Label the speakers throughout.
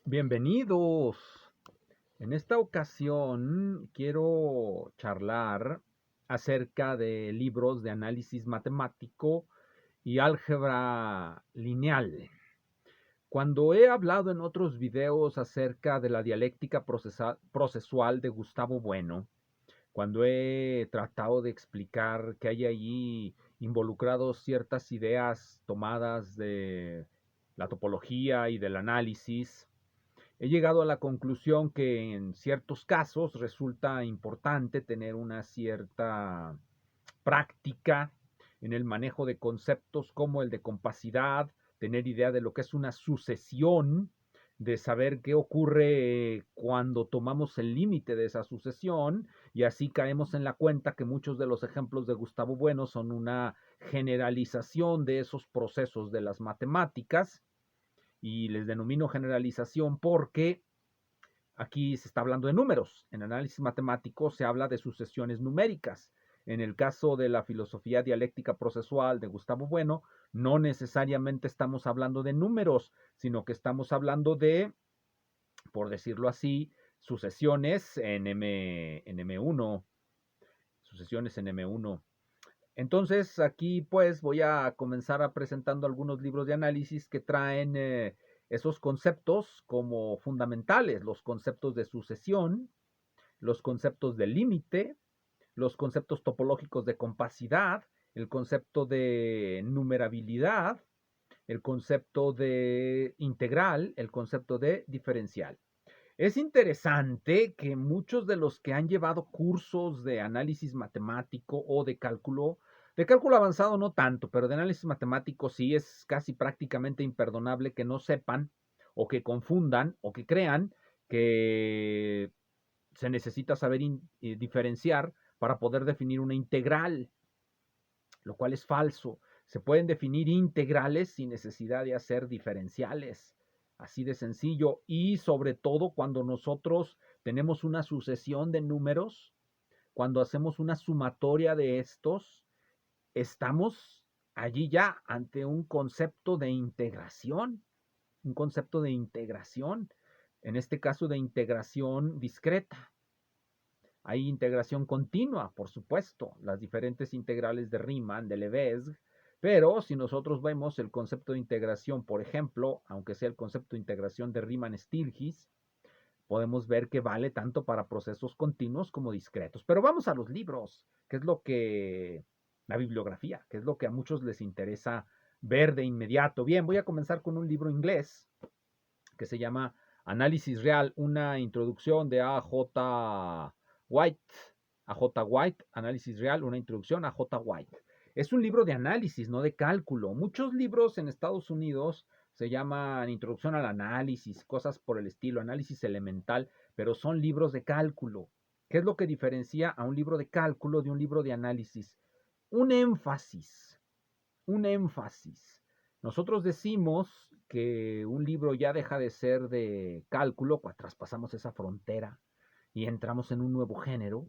Speaker 1: Bienvenidos. En esta ocasión quiero charlar acerca de libros de análisis matemático y álgebra lineal. Cuando he hablado en otros videos acerca de la dialéctica procesual de Gustavo Bueno, cuando he tratado de explicar que hay allí involucrados ciertas ideas tomadas de la topología y del análisis, he llegado a la conclusión que en ciertos casos resulta importante tener una cierta práctica en el manejo de conceptos como el de compacidad, tener idea de lo que es una sucesión, de saber qué ocurre cuando tomamos el límite de esa sucesión y así caemos en la cuenta que muchos de los ejemplos de Gustavo Bueno son una generalización de esos procesos de las matemáticas y les denomino generalización porque aquí se está hablando de números. En análisis matemático se habla de sucesiones numéricas. En el caso de la filosofía dialéctica procesual de Gustavo Bueno, no necesariamente estamos hablando de números, sino que estamos hablando de, por decirlo así, sucesiones en M1, sucesiones en M1. Entonces, aquí pues voy a comenzar presentando algunos libros de análisis que traen esos conceptos como fundamentales, los conceptos de sucesión, los conceptos de límite, los conceptos topológicos de compacidad, el concepto de numerabilidad, el concepto de integral, el concepto de diferencial. Es interesante que muchos de los que han llevado cursos de análisis matemático o de cálculo avanzado no tanto, pero de análisis matemático sí es casi prácticamente imperdonable que no sepan o que confundan o que crean que se necesita saber diferenciar para poder definir una integral, lo cual es falso. Se pueden definir integrales sin necesidad de hacer diferenciales. Así de sencillo. Y sobre todo cuando nosotros tenemos una sucesión de números, cuando hacemos una sumatoria de estos, estamos allí ya ante un concepto de integración, un concepto de integración, en este caso de integración discreta. Hay integración continua, por supuesto, las diferentes integrales de Riemann, de Lebesgue, pero si nosotros vemos el concepto de integración, por ejemplo, aunque sea el concepto de integración de Riemann-Stieltjes, podemos ver que vale tanto para procesos continuos como discretos. Pero vamos a los libros, que es lo que, la bibliografía, que es lo que a muchos les interesa ver de inmediato. Bien, voy a comenzar con un libro inglés que se llama Análisis Real, una introducción de A.J. White. A.J. White, Análisis Real, una introducción a J. White. Es un libro de análisis, no de cálculo. Muchos libros en Estados Unidos se llaman Introducción al Análisis, cosas por el estilo, análisis elemental, pero son libros de cálculo. ¿Qué es lo que diferencia a un libro de cálculo de un libro de análisis? Un énfasis, un énfasis. Nosotros decimos que un libro ya deja de ser de cálculo cuando traspasamos esa frontera y entramos en un nuevo género,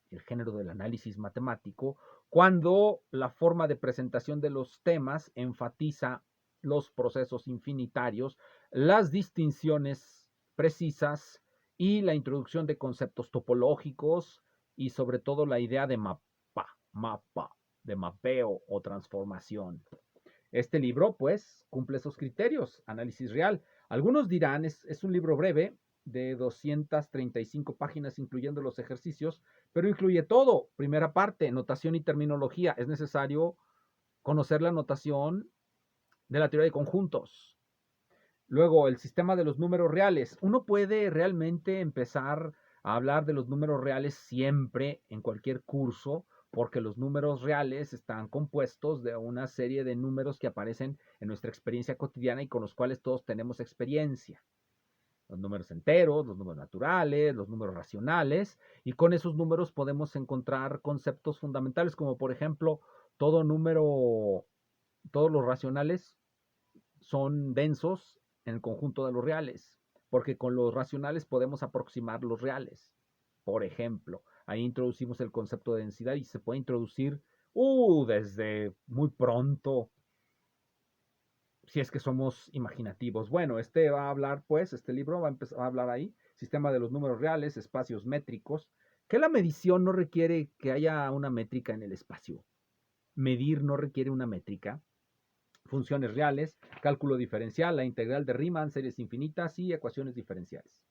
Speaker 1: el género del análisis matemático, cuando la forma de presentación de los temas enfatiza los procesos infinitarios, las distinciones precisas y la introducción de conceptos topológicos y sobre todo la idea de mapa, de mapeo o transformación. Este libro, pues, cumple esos criterios, análisis real. Algunos dirán, es un libro breve, de 235 páginas, incluyendo los ejercicios, pero incluye todo. Primera parte, notación y terminología. Es necesario conocer la notación de la teoría de conjuntos. Luego, el sistema de los números reales. Uno puede realmente empezar a hablar de los números reales siempre en cualquier curso, porque los números reales están compuestos de una serie de números que aparecen en nuestra experiencia cotidiana y con los cuales todos tenemos experiencia. Los números enteros, los números naturales, los números racionales, y con esos números podemos encontrar conceptos fundamentales como por ejemplo todo número, todos los racionales son densos en el conjunto de los reales, porque con los racionales podemos aproximar los reales. Por ejemplo, ahí introducimos el concepto de densidad y se puede introducir desde muy pronto si es que somos imaginativos. Bueno, va a hablar, pues, este libro va a empezar a hablar ahí, sistema de los números reales, espacios métricos, que la medición no requiere que haya una métrica en el espacio. Medir no requiere una métrica. Funciones reales, cálculo diferencial, la integral de Riemann, series infinitas y ecuaciones diferenciales.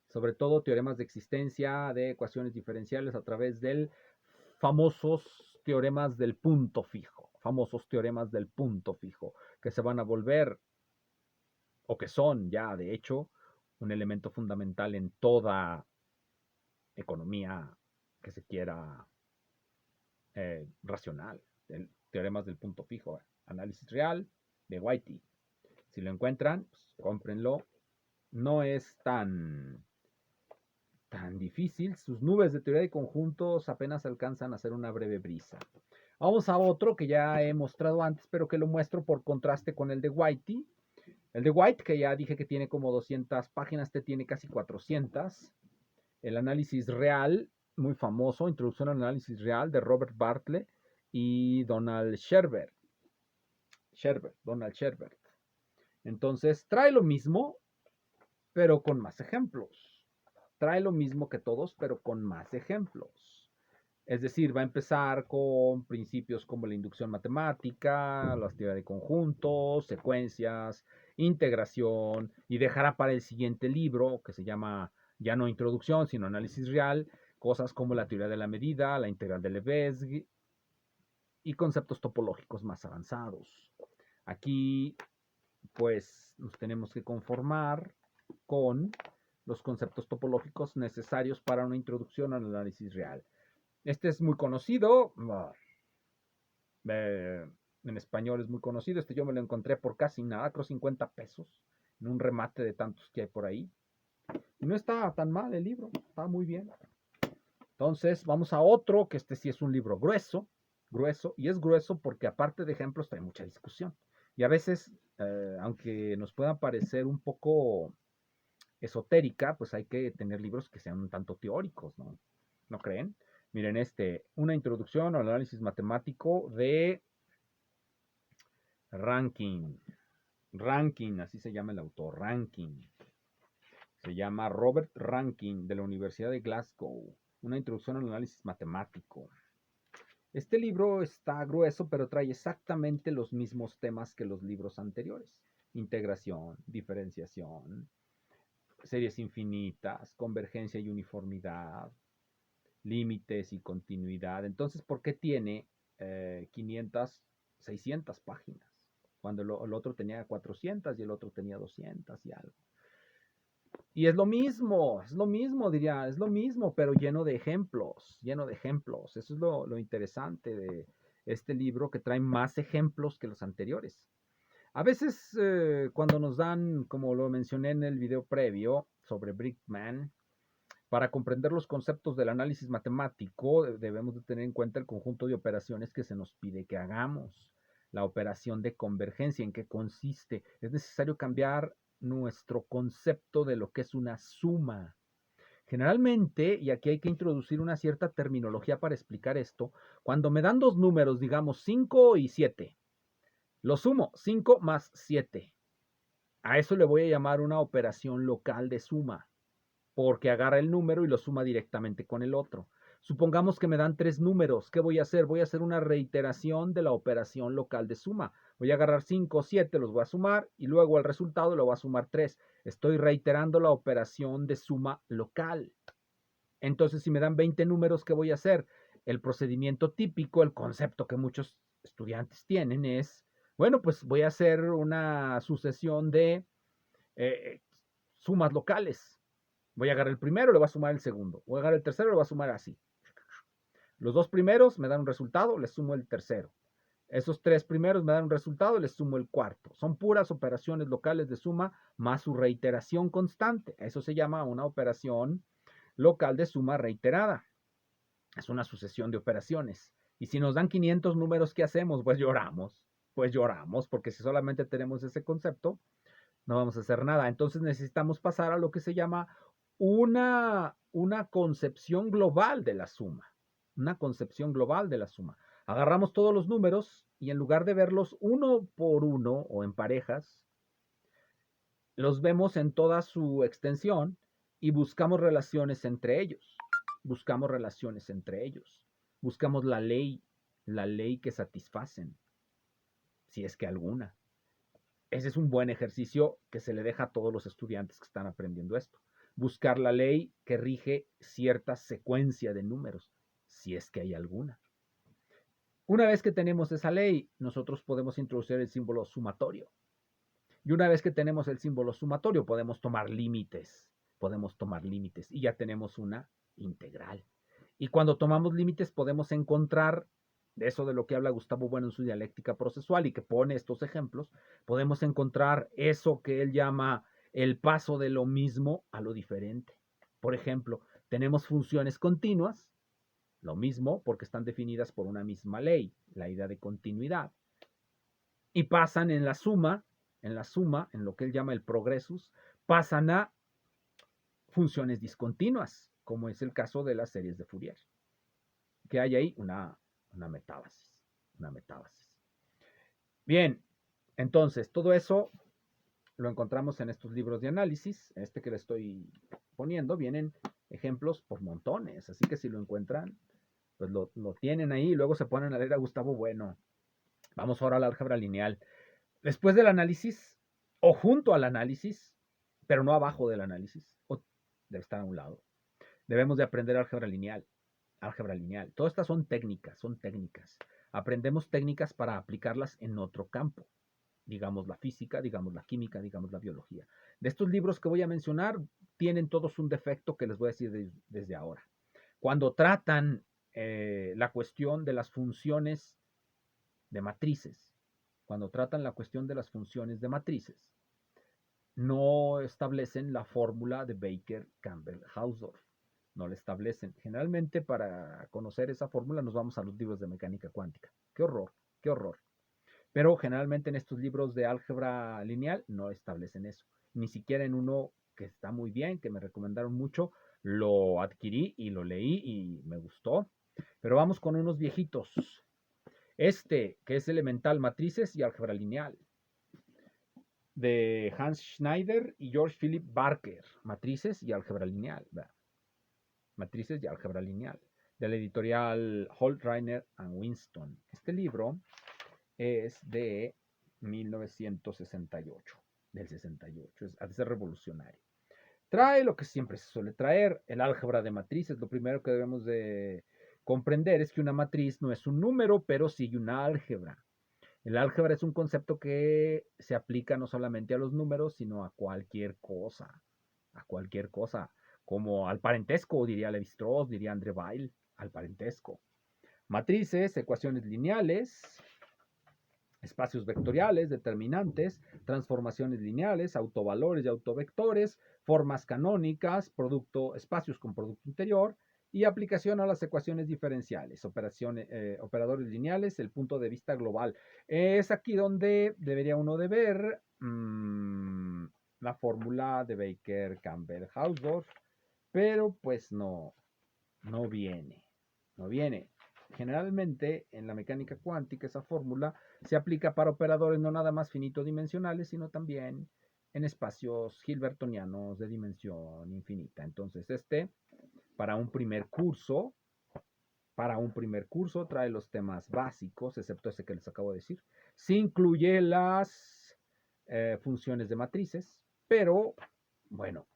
Speaker 1: Sobre todo teoremas de existencia de ecuaciones diferenciales a través del famosos teoremas del punto fijo, que se van a volver, o que son ya de hecho, un elemento fundamental en toda economía que se quiera racional. Teoremas del punto fijo, análisis real de Whitey. Si lo encuentran, pues, cómprenlo. No es tan difícil. Sus nubes de teoría de conjuntos apenas alcanzan a hacer una breve brisa. Vamos a otro que ya he mostrado antes, pero que lo muestro por contraste con el de Whitey. El de White, que ya dije que tiene como 200 páginas, este tiene casi 400. El análisis real, muy famoso, Introducción al análisis real de Robert Bartlett y Donald Sherbert. Donald Sherbert. Entonces, trae lo mismo, pero con más ejemplos. Trae lo mismo que todos, pero con más ejemplos. Es decir, va a empezar con principios como la inducción matemática, la teoría de conjuntos, secuencias, integración, y dejará para el siguiente libro, que se llama ya no introducción, sino análisis real, cosas como la teoría de la medida, la integral de Lebesgue y conceptos topológicos más avanzados. Aquí, pues, nos tenemos que conformar con los conceptos topológicos necesarios para una introducción al análisis real. Este es muy conocido, en español es muy conocido, este yo me lo encontré por casi nada, creo 50 pesos, en un remate de tantos que hay por ahí. Y no está tan mal el libro, está muy bien. Entonces vamos a otro, que este sí es un libro grueso, y es grueso porque aparte de ejemplos trae mucha discusión. Y a veces, aunque nos puedan parecer un poco esotérica, pues hay que tener libros que sean un tanto teóricos, ¿no? ¿No creen? Miren, una introducción al análisis matemático de Rankin. Rankin, así se llama el autor, Rankin. Se llama Robert Rankin, de la Universidad de Glasgow. Una introducción al análisis matemático. Este libro está grueso, pero trae exactamente los mismos temas que los libros anteriores. Integración, diferenciación, series infinitas, convergencia y uniformidad, límites y continuidad. Entonces, ¿por qué tiene 500, 600 páginas? Cuando el otro tenía 400 y el otro tenía 200 y algo. Y es lo mismo, diría, es lo mismo, pero lleno de ejemplos. Eso es lo interesante de este libro, que trae más ejemplos que los anteriores. A veces, cuando nos dan, como lo mencioné en el video previo sobre Brickman, para comprender los conceptos del análisis matemático, debemos de tener en cuenta el conjunto de operaciones que se nos pide que hagamos. La operación de convergencia, ¿en qué consiste? Es necesario cambiar nuestro concepto de lo que es una suma. Generalmente, y aquí hay que introducir una cierta terminología para explicar esto, cuando me dan dos números, digamos 5 y 7, lo sumo, 5 más 7. A eso le voy a llamar una operación local de suma, porque agarra el número y lo suma directamente con el otro. Supongamos que me dan tres números. ¿Qué voy a hacer? Voy a hacer una reiteración de la operación local de suma. Voy a agarrar 5, 7, los voy a sumar y luego al resultado lo voy a sumar 3. Estoy reiterando la operación de suma local. Entonces, si me dan 20 números, ¿qué voy a hacer? El procedimiento típico, el concepto que muchos estudiantes tienen es, bueno, pues voy a hacer una sucesión de sumas locales. Voy a agarrar el primero, le voy a sumar el segundo. Voy a agarrar el tercero, le voy a sumar así. Los dos primeros me dan un resultado, les sumo el tercero. Esos tres primeros me dan un resultado, les sumo el cuarto. Son puras operaciones locales de suma más su reiteración constante. Eso se llama una operación local de suma reiterada. Es una sucesión de operaciones. Y si nos dan 500 números, ¿qué hacemos? Pues lloramos. Porque si solamente tenemos ese concepto, no vamos a hacer nada. Entonces necesitamos pasar a lo que se llama una concepción global de la suma. Una concepción global de la suma. Agarramos todos los números y en lugar de verlos uno por uno o en parejas, los vemos en toda su extensión y buscamos relaciones entre ellos. Buscamos relaciones entre ellos. Buscamos la ley que satisfacen, si es que alguna. Ese es un buen ejercicio que se le deja a todos los estudiantes que están aprendiendo esto. Buscar la ley que rige cierta secuencia de números, si es que hay alguna. Una vez que tenemos esa ley, nosotros podemos introducir el símbolo sumatorio. Y una vez que tenemos el símbolo sumatorio, podemos tomar límites. Y ya tenemos una integral. Y cuando tomamos límites podemos encontrar, de eso de lo que habla Gustavo Bueno en su dialéctica procesual y que pone estos ejemplos, podemos encontrar eso que él llama el paso de lo mismo a lo diferente. Por ejemplo, tenemos funciones continuas, lo mismo porque están definidas por una misma ley, la idea de continuidad, y pasan en lo que él llama el progresus, pasan a funciones discontinuas, como es el caso de las series de Fourier, que hay ahí una metábasis, una metábasis. Bien, entonces, todo eso lo encontramos en estos libros de análisis. Este que le estoy poniendo, vienen ejemplos por montones, así que si lo encuentran, pues lo tienen ahí y luego se ponen a leer a Gustavo Bueno. Vamos ahora al álgebra lineal. Después del análisis, o junto al análisis, pero no abajo del análisis, o debe estar a un lado, debemos de aprender álgebra lineal. Álgebra lineal. Todas estas son técnicas, Aprendemos técnicas para aplicarlas en otro campo. Digamos la física, digamos la química, digamos la biología. De estos libros que voy a mencionar, tienen todos un defecto que les voy a decir desde ahora. Cuando tratan la cuestión de las funciones de matrices, no establecen la fórmula de Baker-Campbell-Hausdorff. No la establecen. Generalmente para conocer esa fórmula nos vamos a los libros de mecánica cuántica. ¡Qué horror! ¡Qué horror! Pero generalmente en estos libros de álgebra lineal no establecen eso. Ni siquiera en uno que está muy bien, que me recomendaron mucho, lo adquirí y lo leí y me gustó. Pero vamos con unos viejitos. Este, que es Elemental Matrices y Álgebra Lineal, de Hans Schneider y George Philip Barker. Matrices y Álgebra Lineal. Matrices y Álgebra Lineal, de la editorial Holt, Reiner and Winston. Este libro es de 1968, del 68, ha de ser revolucionario. Trae lo que siempre se suele traer, el álgebra de matrices. Lo primero que debemos de comprender es que una matriz no es un número, pero sí una álgebra. El álgebra es un concepto que se aplica no solamente a los números, sino a cualquier cosa, como al parentesco, diría Levi-Strauss, diría André Weil, al parentesco. Matrices, ecuaciones lineales, espacios vectoriales, determinantes, transformaciones lineales, autovalores y autovectores, formas canónicas, espacios con producto interior y aplicación a las ecuaciones diferenciales, operadores lineales, el punto de vista global. Es aquí donde debería uno de ver la fórmula de Baker-Campbell-Hausdorff, pero pues no viene. Generalmente en la mecánica cuántica esa fórmula se aplica para operadores no nada más finito-dimensionales, sino también en espacios hilbertonianos de dimensión infinita. Entonces para un primer curso, trae los temas básicos, excepto ese que les acabo de decir. Sí incluye las funciones de matrices, pero bueno,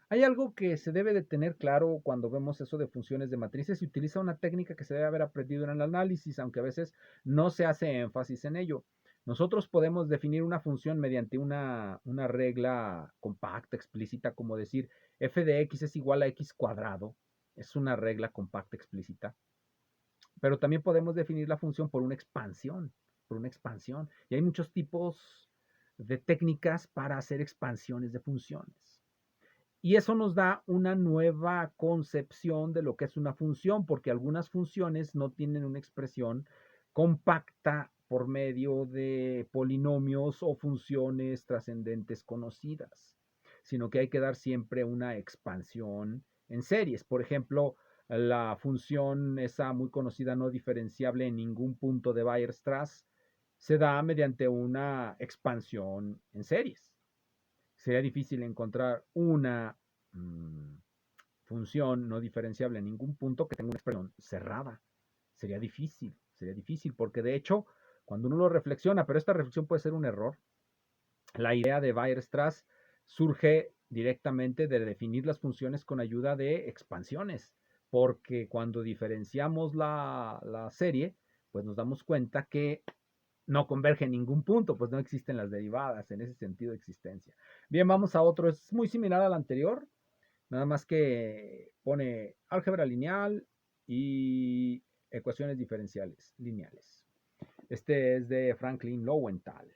Speaker 1: hay algo que se debe de tener claro cuando vemos eso de funciones de matrices. Se utiliza una técnica que se debe haber aprendido en el análisis, aunque a veces no se hace énfasis en ello. Nosotros podemos definir una función mediante una regla compacta, explícita, como decir f de x es igual a x cuadrado. Es una regla compacta, explícita. Pero también podemos definir la función por una expansión. Y hay muchos tipos de técnicas para hacer expansiones de funciones. Y eso nos da una nueva concepción de lo que es una función, porque algunas funciones no tienen una expresión compacta por medio de polinomios o funciones trascendentes conocidas, sino que hay que dar siempre una expansión en series. Por ejemplo, La función esa muy conocida no diferenciable en ningún punto de Weierstrass se da mediante una expansión en series. Sería difícil encontrar una función no diferenciable en ningún punto que tenga una expresión cerrada. Sería difícil, porque de hecho, cuando uno lo reflexiona, pero esta reflexión puede ser un error, la idea de Weierstrass surge directamente de definir las funciones con ayuda de expansiones, porque cuando diferenciamos la serie, pues nos damos cuenta que no converge en ningún punto, pues no existen las derivadas en ese sentido de existencia. Bien, vamos a otro, es muy similar al anterior, nada más que pone álgebra lineal y ecuaciones diferenciales lineales. Este es de Franklin Lowenthal.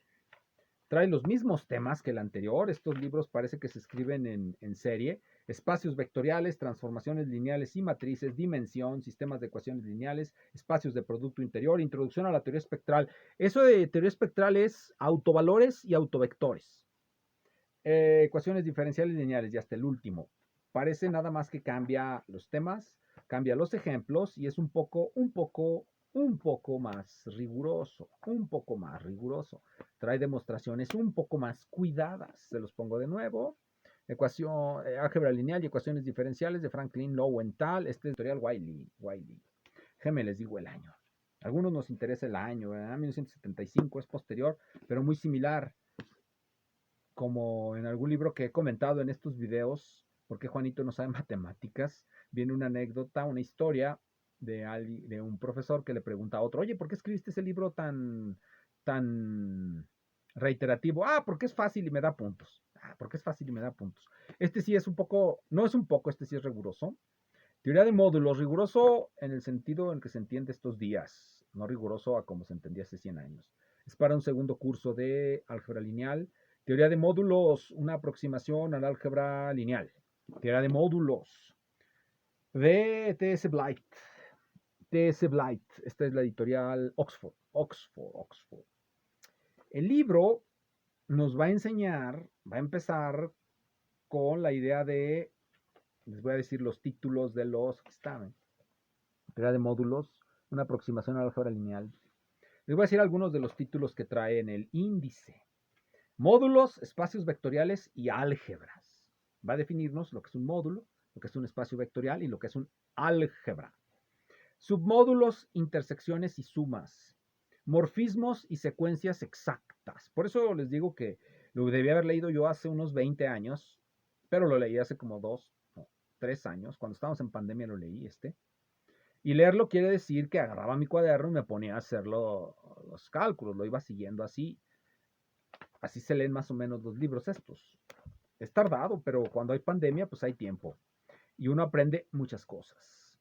Speaker 1: Trae los mismos temas que el anterior. Estos libros parece que se escriben en serie. Espacios vectoriales, transformaciones lineales y matrices, dimensión, sistemas de ecuaciones lineales, espacios de producto interior, introducción a la teoría espectral. Eso de teoría espectral es autovalores y autovectores. Ecuaciones diferenciales lineales y hasta el último. Parece nada más que cambia los temas, cambia los ejemplos y es un poco más riguroso. Trae demostraciones un poco más cuidadas. Se los pongo de nuevo. Álgebra lineal y ecuaciones diferenciales de Franklin Lowenthal. Este editorial Wiley. Déjenme les digo el año. A algunos nos interesa el año, ¿verdad? 1975 es posterior, pero muy similar. Como en algún libro que he comentado en estos videos, porque Juanito no sabe matemáticas, viene una anécdota, una historia de un profesor que le pregunta a otro, oye, ¿por qué escribiste ese libro tan reiterativo? Ah, porque es fácil y me da puntos. Ah, porque es fácil y me da puntos. Este sí es un poco, no es un poco, este sí es riguroso. Teoría de módulos, riguroso en el sentido en que se entiende estos días, no riguroso a como se entendía hace 100 años. Es para un segundo curso de álgebra lineal. Teoría de módulos, una aproximación al álgebra lineal. Teoría de módulos de T.S. Blight. T.S. Blight, esta es la editorial Oxford. El libro nos va a enseñar, va a empezar con la idea de, les voy a decir los títulos de los que están. Teoría de módulos, una aproximación al álgebra lineal. Les voy a decir algunos de los títulos que trae en el índice. Módulos, espacios vectoriales y álgebras. Va a definirnos lo que es un módulo, lo que es un espacio vectorial y lo que es un álgebra. Submódulos, intersecciones y sumas. Morfismos y secuencias exactas. Por eso les digo que lo debí haber leído yo hace unos 20 años, pero lo leí hace como 3 años. Cuando estábamos en pandemia lo leí Y leerlo quiere decir que agarraba mi cuaderno y me ponía a hacer los cálculos, lo iba siguiendo así. Así se leen más o menos los libros estos. Es tardado, pero cuando hay pandemia, pues hay tiempo. Y uno aprende muchas cosas.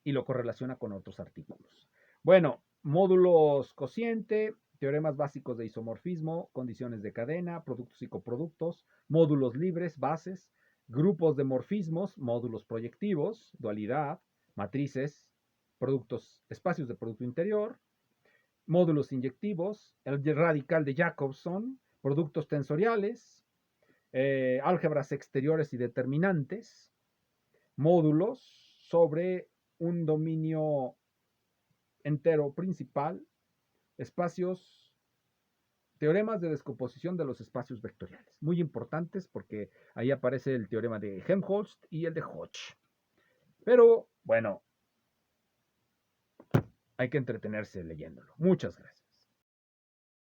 Speaker 1: Y lo correlaciona con otros artículos. Bueno, módulos cociente, teoremas básicos de isomorfismo, condiciones de cadena, productos y coproductos, módulos libres, bases, grupos de morfismos, módulos proyectivos, dualidad, matrices, productos, espacios de producto interior, módulos inyectivos, el radical de Jacobson, productos tensoriales, álgebras exteriores y determinantes, módulos sobre un dominio entero principal, espacios, teoremas de descomposición de los espacios vectoriales. Muy importantes porque ahí aparece el teorema de Helmholtz y el de Hodge. Pero bueno, hay que entretenerse leyéndolo. Muchas gracias.